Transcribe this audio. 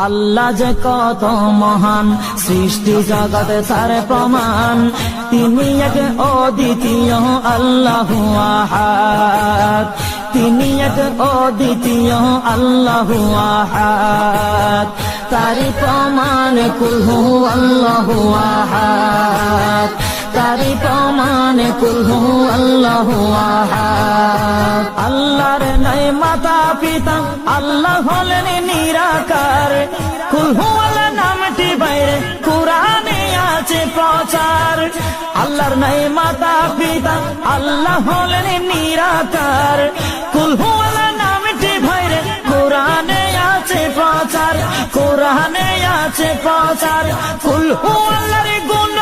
আল্লাহ যে কত মহান, সৃষ্টি জগতে তার প্রমাণ। তিনি এক অদ্বিতীয় আল্লাহু আহাদ, তিনি এক অদ্বিতীয় আল্লাহু আহাদ। তারি প্রমাণ কুল হু আল্লাহু আহাদ, তারি প্রমাণ কুল হু আল্লাহু আহাদ। আল্লাহর নাই মাতা পিতা, আল্লাহ হলেন নিরাকার। কুল হু আল্লাহ নামটি বাইরে কুরআনে আছে প্রচার। আল্লাহর নাই মাতা পিতা, আল্লাহ হলেন নিরাকার। কুল হু আল্লাহ নামটি বাইরে কুরআনে আছে প্রচার, কুরআনে আছে প্রচার। কুল হু আল্লাহর গুণ